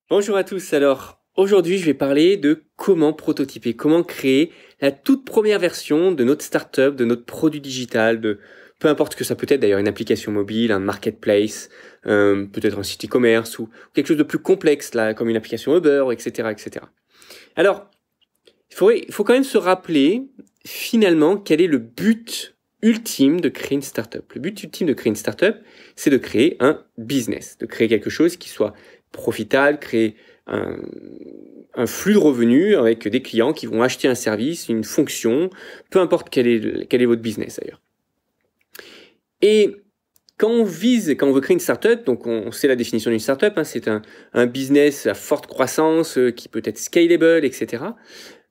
Bonjour à tous, alors aujourd'hui je vais parler de comment prototyper, comment créer la toute première version de notre startup, de notre produit digital, de peu importe ce que ça peut être d'ailleurs, une application mobile, un marketplace, peut-être un site e-commerce ou quelque chose de plus complexe là, comme une application Uber, etc. etc. Alors, il faut quand même se rappeler finalement quel est le but ultime de créer une startup. Le but ultime de créer une startup, c'est de créer un business, de créer quelque chose qui soit profitable, créer un, un flux de revenus avec des clients qui vont acheter un service, une fonction, peu importe quel est votre business d'ailleurs. Et quand on veut créer une startup, donc on sait la définition d'une startup, hein, c'est un business à forte croissance qui peut être scalable, etc.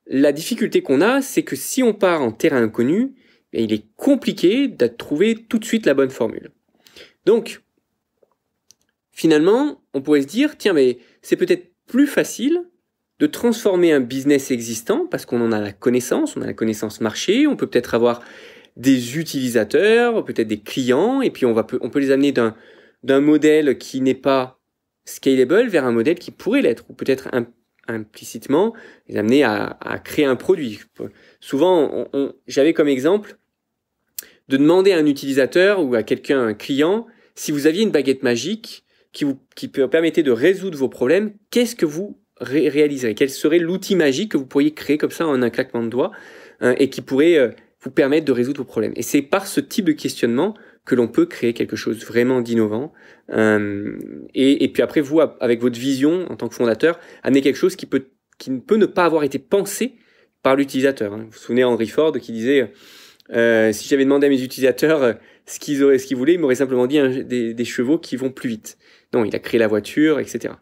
La difficulté qu'on a, c'est que si on part en terrain inconnu, il est compliqué de trouver tout de suite la bonne formule. Donc, finalement, on pourrait se dire, tiens, mais c'est peut-être plus facile de transformer un business existant parce qu'on en a la connaissance, on a la connaissance marché, on peut peut-être avoir des utilisateurs, peut-être des clients, et puis on peut les amener d'un modèle qui n'est pas scalable vers un modèle qui pourrait l'être, ou peut-être implicitement les amener à créer un produit. Souvent, j'avais comme exemple de demander à un utilisateur ou à quelqu'un, un client, si vous aviez une baguette magique qui permettait de résoudre vos problèmes, qu'est-ce que vous réaliserez? Quel serait l'outil magique que vous pourriez créer comme ça en un claquement de doigts et qui pourrait vous permettre de résoudre vos problèmes? Et c'est par ce type de questionnement que l'on peut créer quelque chose vraiment d'innovant. Et puis après, vous, avec votre vision en tant que fondateur, amener quelque chose qui ne peut ne pas avoir été pensé par l'utilisateur. Vous vous souvenez Henry Ford qui disait si j'avais demandé à mes utilisateurs ce qu'ils voulaient, ils m'auraient simplement dit des chevaux qui vont plus vite. Non, il a créé la voiture, etc.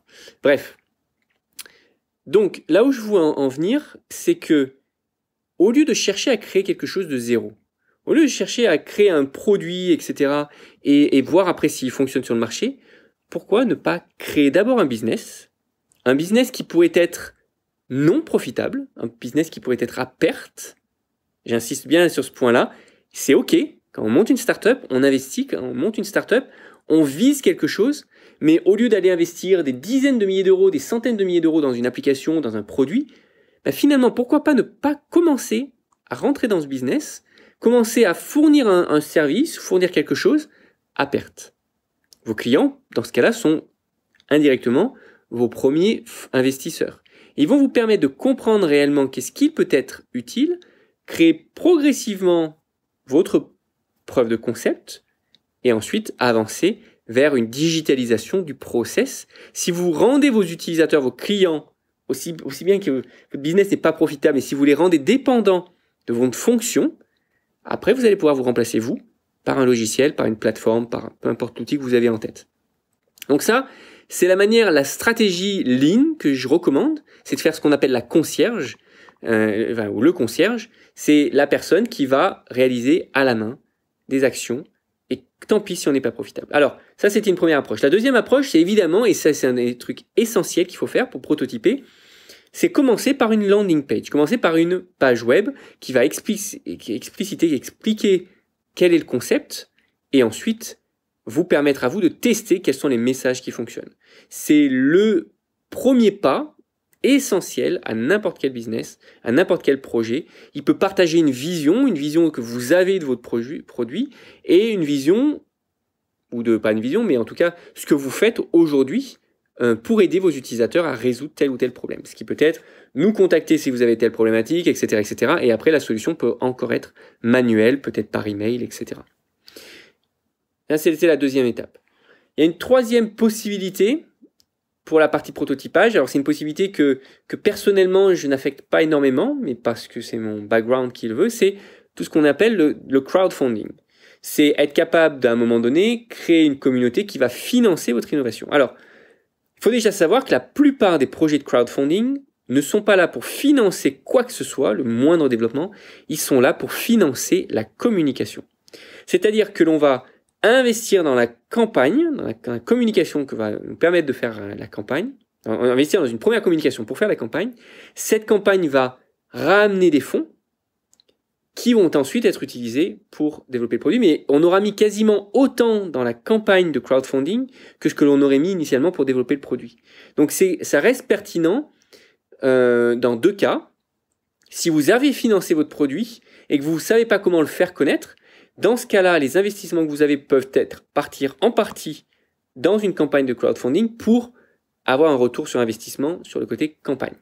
Bref. Donc, là où je veux en venir, c'est que, au lieu de chercher à créer quelque chose de zéro, au lieu de chercher à créer un produit, etc., et voir après s'il fonctionne sur le marché, pourquoi ne pas créer d'abord un business qui pourrait être non profitable, un business qui pourrait être à perte. J'insiste bien sur ce point-là. C'est OK. Quand on monte une startup, on investit. Quand on monte une startup, on vise quelque chose. Mais au lieu d'aller investir des dizaines de milliers d'euros, des centaines de milliers d'euros dans une application, dans un produit, finalement, pourquoi pas ne pas commencer à rentrer dans ce business, commencer à fournir un service, fournir quelque chose à perte. Vos clients, dans ce cas-là, sont indirectement vos premiers investisseurs. Ils vont vous permettre de comprendre réellement qu'est-ce qui peut être utile, créer progressivement votre preuve de concept et ensuite avancer vers une digitalisation du process. Si vous rendez vos utilisateurs, vos clients, aussi bien que votre business n'est pas profitable, et si vous les rendez dépendants de votre fonction, après vous allez pouvoir vous remplacer vous par un logiciel, par une plateforme, par peu importe l'outil que vous avez en tête. Donc ça, c'est la stratégie Lean que je recommande, c'est de faire ce qu'on appelle la concierge, ou le concierge, c'est la personne qui va réaliser à la main des actions, et tant pis si on n'est pas profitable. Alors, ça c'était une première approche. La deuxième approche, c'est évidemment, et ça c'est un des trucs essentiels qu'il faut faire pour prototyper, c'est commencer par une landing page, commencer par une page web qui va expliquer quel est le concept, et ensuite vous permettre à vous de tester quels sont les messages qui fonctionnent. C'est le premier pas essentiel à n'importe quel business, à n'importe quel projet. Il peut partager une vision que vous avez de votre produit et une vision, pas une vision, mais en tout cas ce que vous faites aujourd'hui pour aider vos utilisateurs à résoudre tel ou tel problème. Ce qui peut être nous contacter si vous avez telle problématique, etc., etc. Et après, la solution peut encore être manuelle, peut-être par email, etc. Là, c'était la deuxième étape. Il y a une troisième possibilité pour la partie prototypage. Alors, c'est une possibilité que personnellement, je n'affecte pas énormément, mais parce que c'est mon background qui le veut, c'est tout ce qu'on appelle le crowdfunding. C'est être capable, d'un moment donné, créer une communauté qui va financer votre innovation. Alors, il faut déjà savoir que la plupart des projets de crowdfunding ne sont pas là pour financer quoi que ce soit, le moindre développement, ils sont là pour financer la communication. C'est-à-dire que l'on va investir dans la campagne, dans la communication que va nous permettre de faire la campagne, investir dans une première communication pour faire la campagne. Cette campagne va ramener des fonds qui vont ensuite être utilisés pour développer le produit. Mais on aura mis quasiment autant dans la campagne de crowdfunding que ce que l'on aurait mis initialement pour développer le produit. Donc ça reste pertinent dans 2 cas. Si vous avez financé votre produit et que vous ne savez pas comment le faire connaître, dans ce cas-là, les investissements que vous avez peuvent partir en partie dans une campagne de crowdfunding pour avoir un retour sur investissement sur le côté campagne.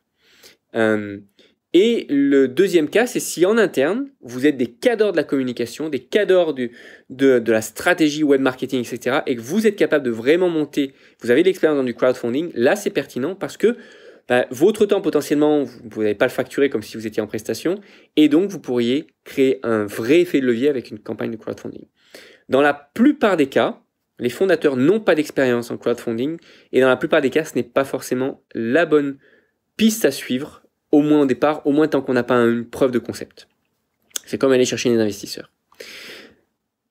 Et le deuxième cas, c'est si en interne, vous êtes des cadors de la communication, des cadors de la stratégie web marketing, etc., et que vous êtes capable de vraiment monter, vous avez de l'expérience dans du crowdfunding, là c'est pertinent parce que votre temps potentiellement, vous n'allez pas le facturer comme si vous étiez en prestation, et donc vous pourriez créer un vrai effet de levier avec une campagne de crowdfunding. Dans la plupart des cas, les fondateurs n'ont pas d'expérience en crowdfunding, et dans la plupart des cas, ce n'est pas forcément la bonne piste à suivre, au moins au départ, au moins tant qu'on n'a pas une preuve de concept. C'est comme aller chercher des investisseurs.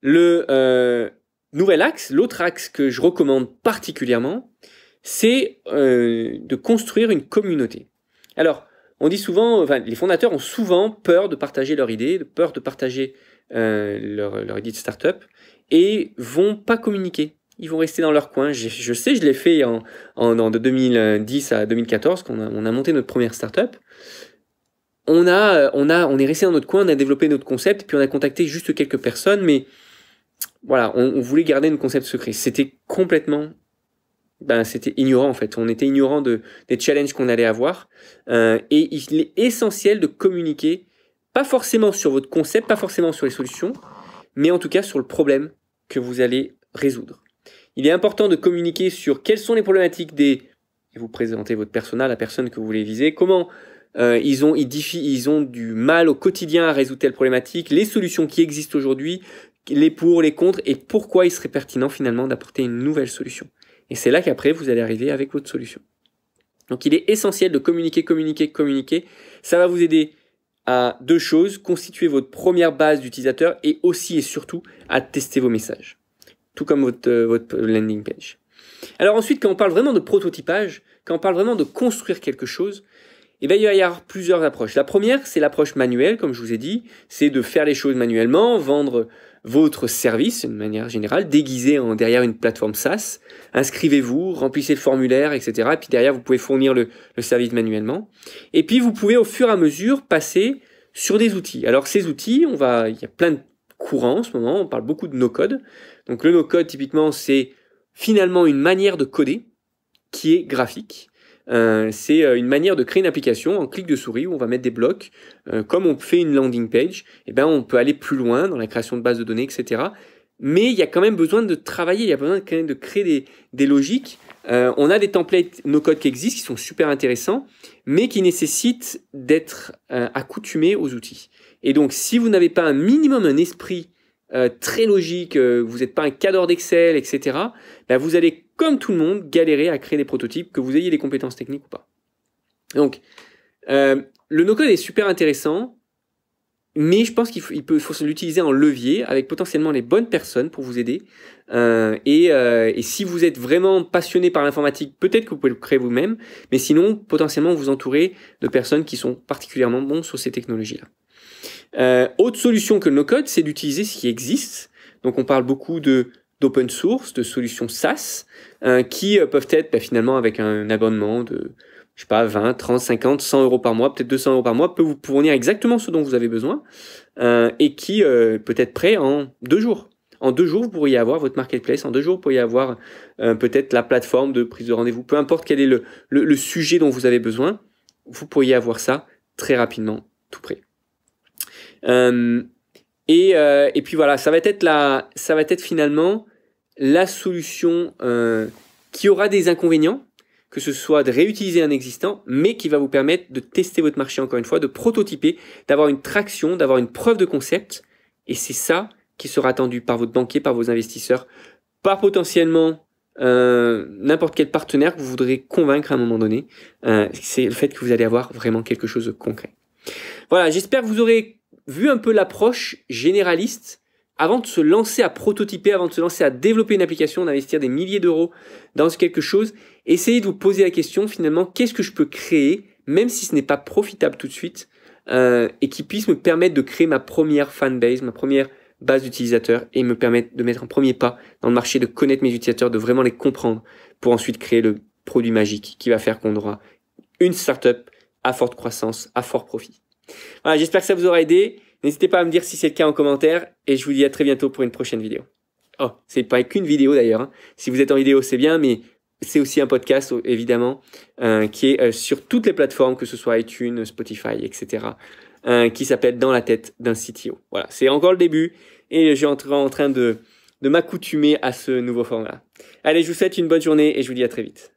Le nouvel axe, l'autre axe que je recommande particulièrement, c'est de construire une communauté. Alors, on dit souvent, les fondateurs ont souvent peur de partager leur idée, peur de partager leur idée de start-up, et vont pas communiquer. Ils vont rester dans leur coin. Je sais, je l'ai fait de 2010 à 2014, quand on a monté notre première start-up. On est resté dans notre coin, on a développé notre concept, puis on a contacté juste quelques personnes, mais voilà, on voulait garder notre concept secret. C'était complètement, c'était ignorant en fait. On était ignorant des challenges qu'on allait avoir. Et il est essentiel de communiquer, pas forcément sur votre concept, pas forcément sur les solutions, mais en tout cas sur le problème que vous allez résoudre. Il est important de communiquer sur quelles sont les problématiques et vous présentez votre persona, la personne que vous voulez viser, comment ils ont du mal au quotidien à résoudre telle problématique, les solutions qui existent aujourd'hui, les pour, les contre, et pourquoi il serait pertinent finalement d'apporter une nouvelle solution. Et c'est là qu'après, vous allez arriver avec votre solution. Donc il est essentiel de communiquer. Ça va vous aider à 2 choses, constituer votre première base d'utilisateurs et aussi et surtout à tester vos messages. Tout comme votre landing page. Alors ensuite, quand on parle vraiment de prototypage, quand on parle vraiment de construire quelque chose, il va y avoir plusieurs approches. La première, c'est l'approche manuelle, comme je vous ai dit, c'est de faire les choses manuellement, vendre votre service d'une manière générale, déguisé derrière une plateforme SaaS. Inscrivez-vous, remplissez le formulaire, etc. Et puis derrière, vous pouvez fournir le service manuellement. Et puis, vous pouvez au fur et à mesure passer sur des outils. Alors ces outils, il y a plein de courants en ce moment, on parle beaucoup de no-code. Donc le no-code, typiquement, c'est finalement une manière de coder qui est graphique. C'est une manière de créer une application en clic de souris où on va mettre des blocs. Comme on fait une landing page, on peut aller plus loin dans la création de bases de données, etc. Mais il y a quand même besoin de travailler, il y a besoin quand même de créer des logiques. On a des templates no-code qui existent, qui sont super intéressants, mais qui nécessitent d'être accoutumés aux outils. Et donc, si vous n'avez pas un minimum un esprit très logique, vous n'êtes pas un cadre d'Excel, etc., vous allez, comme tout le monde, galérer à créer des prototypes, que vous ayez des compétences techniques ou pas. Donc, le no-code est super intéressant, mais je pense qu'il faut l'utiliser en levier avec potentiellement les bonnes personnes pour vous aider. Et si vous êtes vraiment passionné par l'informatique, peut-être que vous pouvez le créer vous-même, mais sinon, potentiellement, vous entourez de personnes qui sont particulièrement bons sur ces technologies-là. Autre solution que le no-code, c'est d'utiliser ce qui existe. Donc on parle beaucoup d'open source, de solutions SaaS, qui peuvent être finalement avec un abonnement de, je sais pas, 20, 30, 50, 100 euros par mois, peut-être 200 euros par mois, peut vous fournir exactement ce dont vous avez besoin, et qui peut être prêt en 2 jours. En 2 jours, vous pourriez avoir votre marketplace, en 2 jours, vous pourriez avoir peut-être la plateforme de prise de rendez-vous, peu importe quel est le sujet dont vous avez besoin, vous pourriez avoir ça très rapidement, tout prêt. Et puis voilà, ça va être finalement la solution qui aura des inconvénients, que ce soit de réutiliser un existant, mais qui va vous permettre de tester votre marché encore une fois, de prototyper, d'avoir une traction, d'avoir une preuve de concept. Et c'est ça qui sera attendu par votre banquier, par vos investisseurs, par potentiellement n'importe quel partenaire que vous voudrez convaincre à un moment donné. C'est le fait que vous allez avoir vraiment quelque chose de concret. Voilà, j'espère que vous aurez vu un peu l'approche généraliste avant de se lancer à prototyper, avant de se lancer à développer une application, d'investir des milliers d'euros dans quelque chose. Essayez de vous poser la question finalement, qu'est-ce que je peux créer, même si ce n'est pas profitable tout de suite, et qui puisse me permettre de créer ma première fanbase, ma première base d'utilisateurs et me permettre de mettre un premier pas dans le marché, de connaître mes utilisateurs, de vraiment les comprendre pour ensuite créer le produit magique qui va faire qu'on aura une startup à forte croissance, à fort profit. Voilà, j'espère que ça vous aura aidé. N'hésitez pas à me dire si c'est le cas en commentaire et je vous dis à très bientôt pour une prochaine vidéo. Oh, c'est pas qu'une vidéo d'ailleurs, hein. Si vous êtes en vidéo, c'est bien, mais c'est aussi un podcast, évidemment, qui est sur toutes les plateformes, que ce soit iTunes, Spotify, etc., qui s'appelle Dans la tête d'un CTO. Voilà, c'est encore le début et je suis en train de m'accoutumer à ce nouveau format. Allez, je vous souhaite une bonne journée et je vous dis à très vite.